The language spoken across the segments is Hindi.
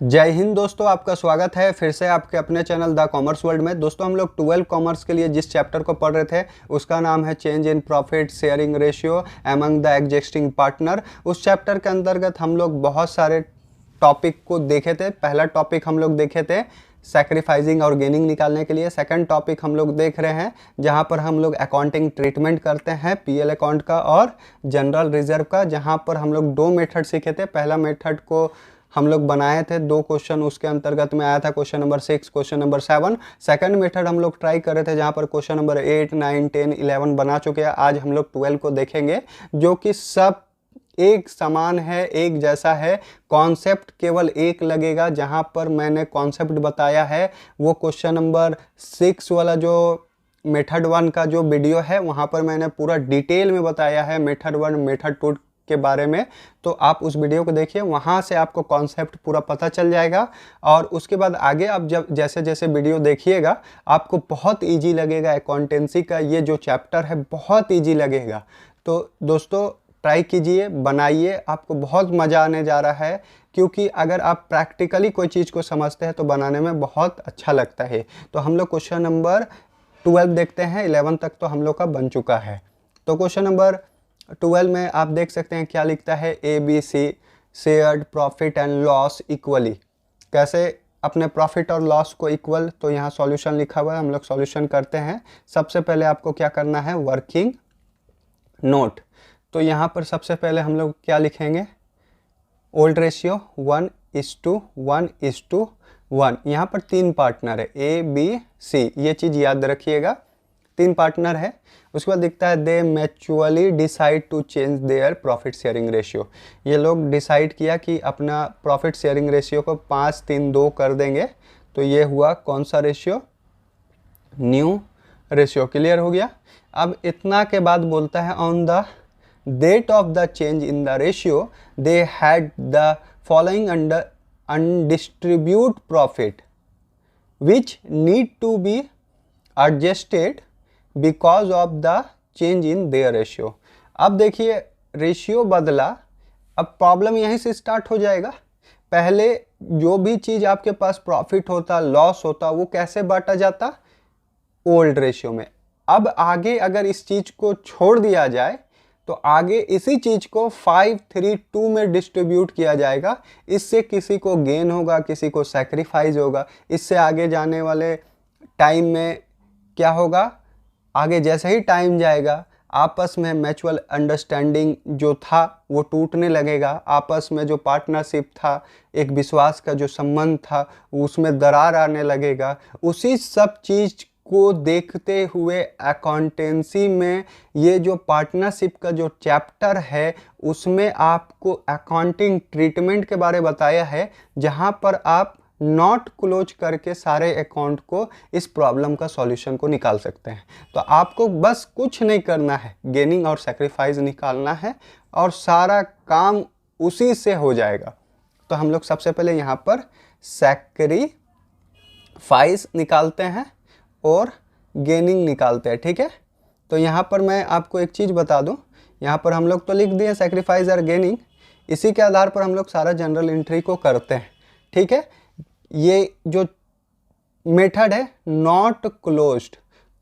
जय हिंद दोस्तों, आपका स्वागत है फिर से आपके अपने चैनल द कॉमर्स वर्ल्ड में। दोस्तों हम लोग 12 कॉमर्स के लिए जिस चैप्टर को पढ़ रहे थे उसका नाम है change in profit sharing ratio among the existing partner. उस चैप्टर के अंतर्गत हम लोग बहुत सारे टॉपिक को देखे थे। पहला टॉपिक हम लोग देखे थे सैक्रिफाइसिंग और गेनिंग निकालने के लिए। सेकंड टॉपिक हम लोग देख रहे हैं जहां पर हम लोग अकाउंटिंग ट्रीटमेंट करते हैं पीएल अकाउंट का और जनरल रिजर्व का, जहां पर हम लोग दो मेथड सीखे थे। पहला मेथड को हम लोग बनाए थे, 2 क्वेश्चन उसके अंतर्गत में आया था, question number 6, question number 7। Second method हम लोग ट्राई कर रहे थे जहां पर क्वेश्चन नंबर 8, 9, 10, 11 बना चुके हैं। आज हम लोग 12 को देखेंगे जो कि सब एक समान है, एक जैसा है। कॉन्सेप्ट केवल एक लगेगा। जहां पर मैंने कॉन्सेप्ट बताया है वो क्वेश्चन नंबर 6 वाला जो मेथड 1 का जो वीडियो है वहां पर मैंने पूरा डिटेल में बताया है मेथड 1 मेथड 2 के बारे में। तो आप उस वीडियो को देखिए, वहां से आपको कॉन्सेप्ट पूरा पता चल जाएगा। और उसके बाद आगे आप जब जैसे जैसे वीडियो देखिएगा आपको बहुत इजी लगेगा। अकाउंटेंसी का ये जो चैप्टर है बहुत इजी लगेगा। तो दोस्तों ट्राई कीजिए, बनाइए, आपको बहुत मज़ा आने जा रहा है। क्योंकि अगर आप प्रैक्टिकली कोई चीज़ को समझते हैं तो बनाने में बहुत अच्छा लगता है। तो हम लोग क्वेश्चन नंबर 12 देखते हैं। 11 तक तो हम लोग का बन चुका है। तो क्वेश्चन नंबर 12 में आप देख सकते हैं क्या लिखता है, ABC shared profit and loss equally. कैसे अपने प्रॉफिट और लॉस को इक्वल, तो यहाँ सॉल्यूशन लिखा हुआ है, हम लोग सॉल्यूशन करते हैं। सबसे पहले आपको क्या करना है, वर्किंग नोट। तो यहाँ पर सबसे पहले हम लोग क्या लिखेंगे, ओल्ड रेशियो 1:1:1। यहाँ पर 3 पार्टनर है ABC, ये चीज़ याद रखिएगा, 3 पार्टनर है। उसके बाद दिखता है they mutually decide to change their profit sharing ratio. ये लोग डिसाइड किया कि अपना प्रॉफिट शेयरिंग रेशियो को 5:3:2 कर देंगे। तो ये हुआ कौन सा रेशियो, न्यू रेशियो। क्लियर हो गया। अब इतना के बाद बोलता है on the date of the change in the ratio they had the following under undistribute profit which need to be adjusted because of the change in their ratio. अब देखिए रेशियो बदला, अब प्रॉब्लम यहीं से स्टार्ट हो जाएगा। पहले जो भी चीज़ आपके पास प्रॉफिट होता, लॉस होता, वो कैसे बांटा जाता, ओल्ड रेशियो में। अब आगे अगर इस चीज़ को छोड़ दिया जाए तो आगे इसी चीज़ को 5:3:2 में डिस्ट्रीब्यूट किया जाएगा। इससे किसी को गेन होगा, किसी को सैक्रिफाइस होगा। इससे आगे जाने वाले टाइम में क्या होगा, आगे जैसे ही टाइम जाएगा आपस में म्यूचुअल अंडरस्टैंडिंग जो था वो टूटने लगेगा। आपस में जो पार्टनरशिप था, एक विश्वास का जो संबंध था, उसमें दरार आने लगेगा। उसी सब चीज़ को देखते हुए अकाउंटेंसी में ये जो पार्टनरशिप का जो चैप्टर है उसमें आपको अकाउंटिंग ट्रीटमेंट के बारे में बताया है, जहाँ पर आप नॉट क्लोज करके सारे अकाउंट को इस प्रॉब्लम का सॉल्यूशन को निकाल सकते हैं। तो आपको बस कुछ नहीं करना है, गेनिंग और सैक्रिफाइस निकालना है और सारा काम उसी से हो जाएगा। तो हम लोग सबसे पहले यहाँ पर सैक्रिफाइस निकालते हैं और गेनिंग निकालते हैं, ठीक है। तो यहाँ पर मैं आपको एक चीज़ बता दूँ, यहाँ पर हम लोग तो लिख दिए सैक्रिफाइस और गेनिंग, इसी के आधार पर हम लोग सारा जनरल एंट्री को करते हैं, ठीक है। ये जो मेथड है नॉट क्लोज्ड,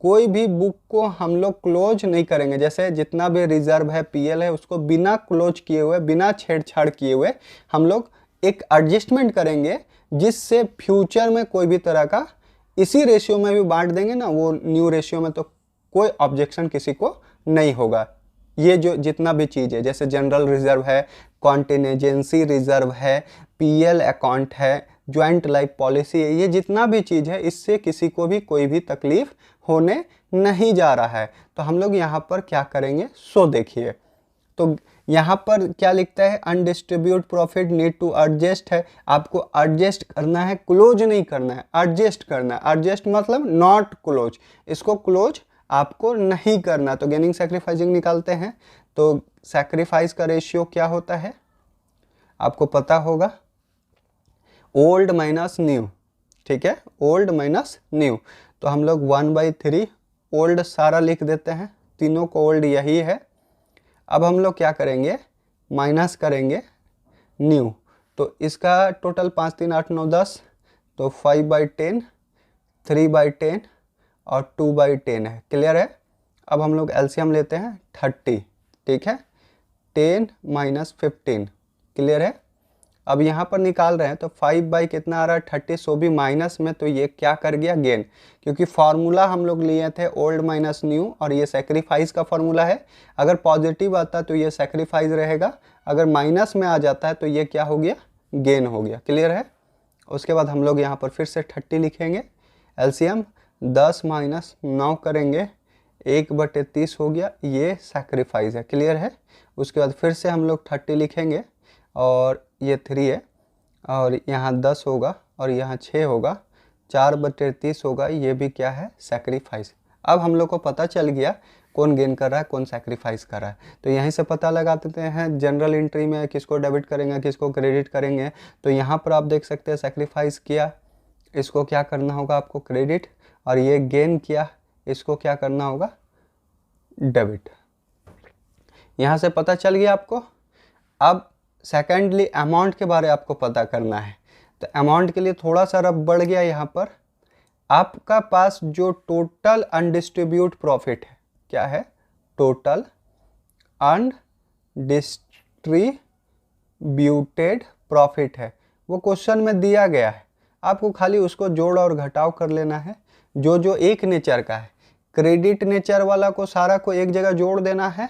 कोई भी बुक को हम लोग क्लोज नहीं करेंगे। जैसे जितना भी रिजर्व है, पीएल है, उसको बिना क्लोज किए हुए, बिना छेड़छाड़ किए हुए हम लोग एक एडजस्टमेंट करेंगे, जिससे फ्यूचर में कोई भी तरह का इसी रेशियो में भी बांट देंगे ना वो न्यू रेशियो में, तो कोई ऑब्जेक्शन किसी को नहीं होगा। ये जो जितना भी चीज़ है, जैसे जनरल रिजर्व है, कॉन्टिजेंसी रिजर्व है, पीएल अकाउंट है, ज्वाइंट लाइफ पॉलिसी है, ये जितना भी चीज़ है इससे किसी को भी कोई भी तकलीफ होने नहीं जा रहा है। तो हम लोग यहाँ पर क्या करेंगे, सो देखिए। तो यहाँ पर क्या लिखता है, अनडिस्ट्रीब्यूट प्रॉफिट नीड टू एडजस्ट है। आपको एडजस्ट करना है, क्लोज नहीं करना है, एडजस्ट करना है। एडजस्ट मतलब नॉट क्लोज, इसको क्लोज आपको नहीं करना। तो गेनिंग सैक्रिफाइसिंग निकालते हैं। तो सैक्रिफाइस का रेशियो क्या होता है आपको पता होगा, ओल्ड माइनस न्यू, ठीक है, ओल्ड माइनस न्यू। तो हम लोग 1/3 ओल्ड सारा लिख देते हैं, तीनों को ओल्ड यही है। अब हम लोग क्या करेंगे, माइनस करेंगे न्यू। तो इसका टोटल 5 3 8 9 10, तो 5/10, 3/10 और 2/10 है। क्लियर है। अब हम लोग एलसीएम लेते हैं 30, ठीक है, 10 - 15। क्लियर है। अब यहाँ पर निकाल रहे हैं तो 5 कितना आ रहा है 30, सो भी माइनस में, तो ये क्या कर गया गेन, क्योंकि फार्मूला हम लोग लिए थे ओल्ड माइनस न्यू और ये सेक्रीफाइस का फार्मूला है। अगर पॉजिटिव आता तो ये सेक्रीफाइस रहेगा, अगर माइनस में आ जाता है तो ये क्या हो गया, गेन हो गया। क्लियर है। उसके बाद हम लोग यहाँ पर फिर से 30 लिखेंगे। एलसीएम 10 - 9 करेंगे, 1/30 हो गया, ये सैक्रिफाइस है। क्लियर है। उसके बाद फिर से हम लोग 30 लिखेंगे और ये 3 है और यहाँ 10 होगा और यहाँ 6 होगा, 4/30 होगा, ये भी क्या है, सैक्रिफाइस। अब हम लोग को पता चल गया कौन गेन कर रहा है कौन सैक्रिफाइस कर रहा है। तो यहीं से पता लगा देते हैं जनरल एंट्री में किसको डेबिट करेंगे किसको क्रेडिट करेंगे। तो यहाँ पर आप देख सकते हैं सैक्रिफाइस किया, इसको क्या करना होगा आपको क्रेडिट, और ये गेन किया, इसको क्या करना होगा, डेबिट। यहाँ से पता चल गया आपको। अब सेकेंडली अमाउंट के बारे आपको पता करना है। तो अमाउंट के लिए थोड़ा सा रफ बढ़ गया। यहाँ पर आपका पास जो टोटल अनडिस्ट्रीब्यूट प्रॉफिट है, क्या है, टोटल अनडिस्ट्रीब्यूटेड प्रॉफिट है, वो क्वेश्चन में दिया गया है। आपको खाली उसको जोड़ और घटाव कर लेना है। जो जो एक नेचर का है, क्रेडिट नेचर वाला को सारा को एक जगह जोड़ देना है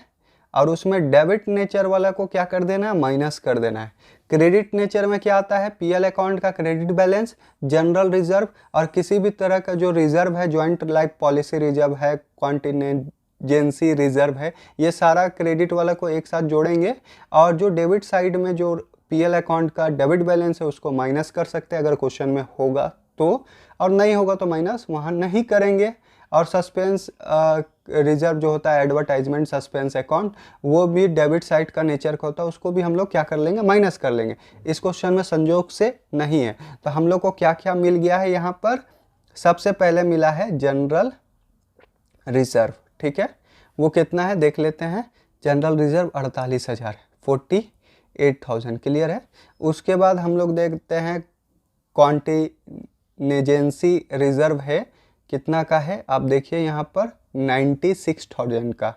और उसमें डेबिट नेचर वाला को क्या कर देना है, माइनस कर देना है। क्रेडिट नेचर में क्या आता है, पीएल अकाउंट का क्रेडिट बैलेंस, जनरल रिजर्व और किसी भी तरह का जो रिजर्व है, ज्वाइंट लाइफ पॉलिसी रिजर्व है, कॉन्टिजेंसी रिजर्व है, ये सारा क्रेडिट वाला को एक साथ जोड़ेंगे। और जो डेबिट साइड में जो पीएल अकाउंट का डेबिट बैलेंस है उसको माइनस कर सकते हैं अगर क्वेश्चन में होगा तो, और नहीं होगा तो माइनस वहाँ नहीं करेंगे। और सस्पेंस रिजर्व जो होता है, एडवर्टाइजमेंट सस्पेंस अकाउंट, वो भी डेबिट साइड का नेचर का होता है, उसको भी हम लोग क्या कर लेंगे, माइनस कर लेंगे। इस क्वेश्चन में संजोग से नहीं है। तो हम लोग को क्या क्या मिल गया है यहाँ पर, सबसे पहले मिला है जनरल रिजर्व, ठीक है, वो कितना है देख लेते हैं। General reserve 48,000, 48,000। क्लियर है। उसके बाद हम लोग देखते हैं कॉन्टिजेंसी रिजर्व है, कितना का है, आप देखिए यहाँ पर 96,000 का,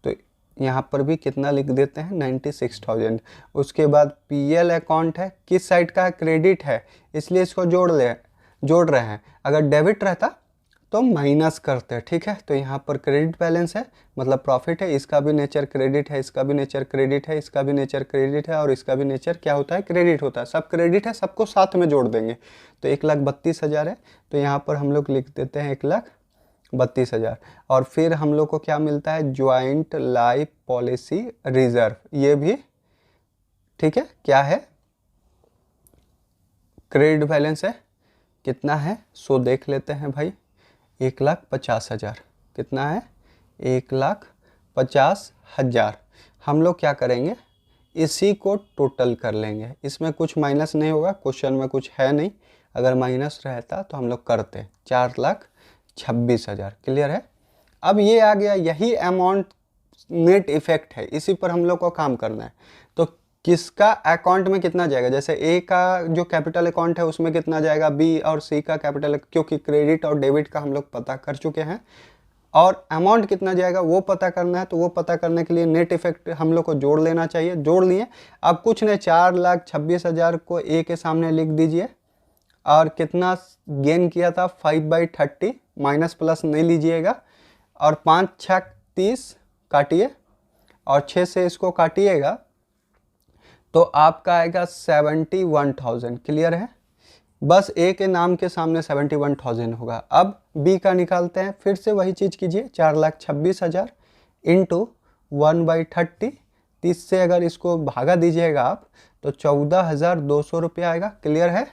तो यहाँ पर भी कितना लिख देते हैं, 96,000। उसके बाद पीएल अकाउंट है, किस साइड का है, क्रेडिट है, इसलिए इसको जोड़ रहे हैं। अगर डेबिट रहता तो माइनस करते हैं, ठीक है। तो यहाँ पर क्रेडिट बैलेंस है, मतलब प्रॉफिट है, इसका भी नेचर क्रेडिट है, इसका भी नेचर क्रेडिट है, इसका भी नेचर क्रेडिट है और इसका भी नेचर क्या होता है, क्रेडिट होता है। सब क्रेडिट है, सबको साथ में जोड़ देंगे तो 1,32,000 है। तो यहाँ पर हम लोग लिख देते हैं 1,32,000। और फिर हम लोग को क्या मिलता है, ज्वाइंट लाइफ पॉलिसी रिजर्व, ये भी ठीक है, क्या है, क्रेडिट बैलेंस है, कितना है, सो देख लेते हैं भाई, 1,50,000। कितना है, 1,50,000। हम लोग क्या करेंगे, इसी को टोटल कर लेंगे, इसमें कुछ माइनस नहीं होगा, क्वेश्चन में कुछ है नहीं, अगर माइनस रहता तो हम लोग करते, 4,26,000। क्लियर है। अब ये आ गया, यही अमाउंट नेट इफेक्ट है, इसी पर हम लोग को काम करना है। तो किसका अकाउंट में कितना जाएगा, जैसे ए का जो कैपिटल अकाउंट है उसमें कितना जाएगा, बी और सी का कैपिटल, क्योंकि क्रेडिट और डेबिट का हम लोग पता कर चुके हैं, और अमाउंट कितना जाएगा वो पता करना है। तो वो पता करने के लिए नेट इफेक्ट हम लोग को जोड़ लेना चाहिए, जोड़ लिए। अब कुछ नहीं, 4,26,000 को ए के सामने लिख दीजिए, और कितना गेन किया था, 5/30, माइनस प्लस नहीं लीजिएगा, और 5 × 6 = 30 काटिए, और 6 से इसको काटिएगा तो आपका आएगा 71,000। क्लियर है। बस ए के नाम के सामने 71,000 होगा। अब बी का निकालते हैं, फिर से वही चीज़ कीजिए, 4,26,000 इंटू 1/30, 30 से अगर इसको भागा दीजिएगा आप तो 14,200 रुपये आएगा। क्लियर है।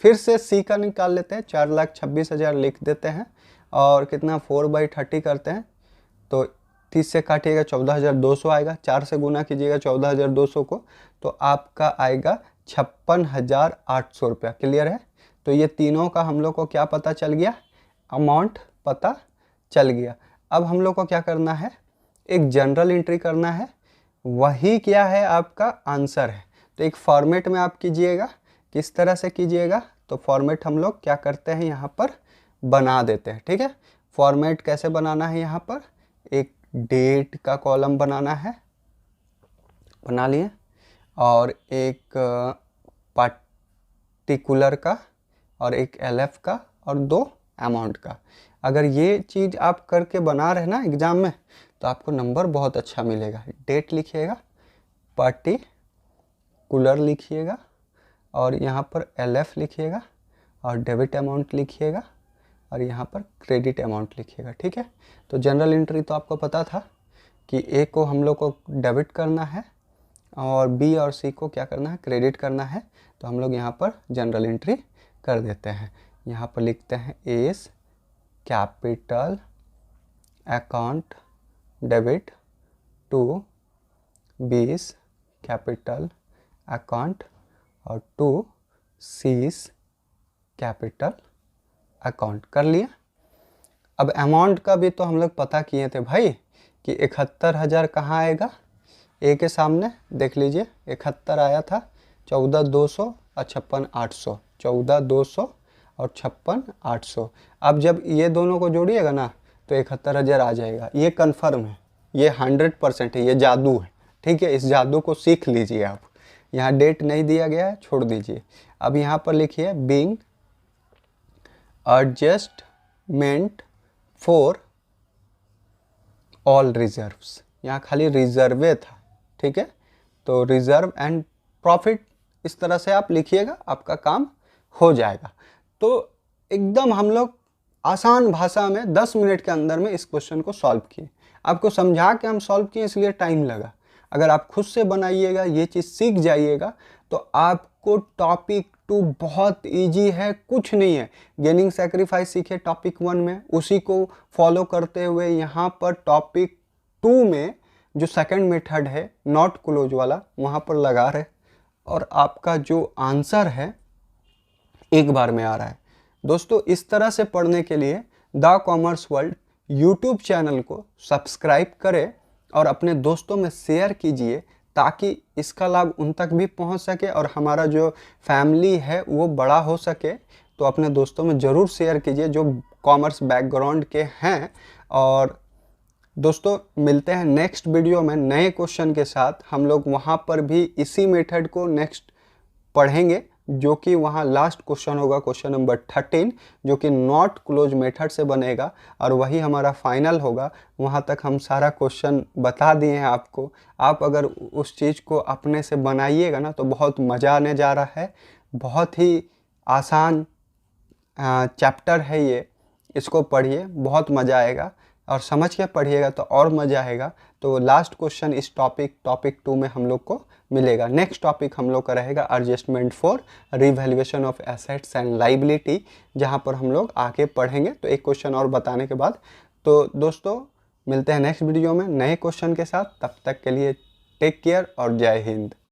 फिर से सी का निकाल लेते हैं, 4,26,000 लिख देते हैं, और कितना 4/30 करते हैं, तो 30 से काटिएगा 14,200 आएगा, 4 से गुना कीजिएगा 14,200 को, तो आपका आएगा 56,800 रुपया। क्लियर है। तो ये तीनों का हम लोग को क्या पता चल गया, अमाउंट पता चल गया। अब हम लोग को क्या करना है, एक जनरल एंट्री करना है, वही क्या है आपका आंसर है। तो तो एक फॉर्मेट में आप कीजिएगा। किस तरह से कीजिएगा, तो फॉर्मेट हम लोग क्या करते हैं यहाँ पर बना देते हैं, ठीक है। फॉर्मेट कैसे बनाना है, यहाँ पर एक डेट का कॉलम बनाना है, बना लिए, और एक पार्टिकुलर का और एक एलएफ का और 2 अमाउंट का। अगर ये चीज़ आप करके बना रहे ना एग्ज़ाम में तो आपको नंबर बहुत अच्छा मिलेगा। डेट लिखिएगा, पार्टिकुलर लिखिएगा, और यहाँ पर एलएफ लिखिएगा, और डेबिट अमाउंट लिखिएगा, और यहाँ पर क्रेडिट अमाउंट लिखिएगा, ठीक है। तो जनरल एंट्री तो आपको पता था कि ए को हम लोग को डेबिट करना है और बी और सी को क्या करना है, क्रेडिट करना है। तो हम लोग यहाँ पर जनरल एंट्री कर देते हैं। यहाँ पर लिखते हैं S capital account debit to B's capital account और टू सीस कैपिटल अकाउंट कर लिया। अब अमाउंट का भी तो हम लोग पता किए थे भाई कि 71,000 कहाँ आएगा, ए के सामने देख लीजिए 71 आया था, 14,200 और 56,800, 14,200 और 56,800। अब जब ये दोनों को जोड़िएगा ना तो 71,000 आ जाएगा। ये कन्फर्म है, ये 100% है, ये जादू है, ठीक है। इस जादू को सीख लीजिए आप। यहाँ डेट नहीं दिया गया है, छोड़ दीजिए। अब यहाँ पर लिखिए being adjustment for all reserves, यहाँ खाली रिजर्वे था, ठीक है। तो रिजर्व एंड प्रॉफिट इस तरह से आप लिखिएगा, आपका काम हो जाएगा। तो एकदम हम लोग आसान भाषा में 10 मिनट के अंदर में इस क्वेश्चन को सॉल्व किए। आपको समझा के हम सॉल्व किए इसलिए टाइम लगा। अगर आप खुद से बनाइएगा, ये चीज़ सीख जाइएगा, तो आपको टॉपिक 2 बहुत इजी है, कुछ नहीं है। गेनिंग सैक्रिफाइस सीखे टॉपिक 1 में, उसी को फॉलो करते हुए यहाँ पर टॉपिक 2 में जो सेकंड मेथड है नॉट क्लोज वाला, वहाँ पर लगा रहे, और आपका जो आंसर है एक बार में आ रहा है। दोस्तों, इस तरह से पढ़ने के लिए the commerce world YouTube channel को सब्सक्राइब करें और अपने दोस्तों में शेयर कीजिए, ताकि इसका लाभ उन तक भी पहुंच सके और हमारा जो फैमिली है वो बड़ा हो सके। तो अपने दोस्तों में ज़रूर शेयर कीजिए जो कॉमर्स बैकग्राउंड के हैं। और दोस्तों, मिलते हैं नेक्स्ट वीडियो में नए क्वेश्चन के साथ। हम लोग वहाँ पर भी इसी मेथड को नेक्स्ट पढ़ेंगे, जो कि वहाँ लास्ट क्वेश्चन होगा, क्वेश्चन नंबर 13, जो कि नॉट क्लोज मेथड से बनेगा, और वही हमारा फाइनल होगा। वहाँ तक हम सारा क्वेश्चन बता दिए हैं आपको। आप अगर उस चीज़ को अपने से बनाइएगा ना तो बहुत मज़ा आने जा रहा है। बहुत ही आसान चैप्टर है ये, इसको पढ़िए, बहुत मज़ा आएगा, और समझ के पढ़िएगा तो और मज़ा आएगा। तो लास्ट क्वेश्चन इस टॉपिक 2 में हम लोग को मिलेगा। नेक्स्ट टॉपिक हम लोग का रहेगा adjustment for revaluation of assets and liability, जहाँ पर हम लोग आगे पढ़ेंगे। तो एक क्वेश्चन और बताने के बाद, तो दोस्तों मिलते हैं नेक्स्ट वीडियो में नए क्वेश्चन के साथ। तब तक के लिए टेक केयर और जय हिंद।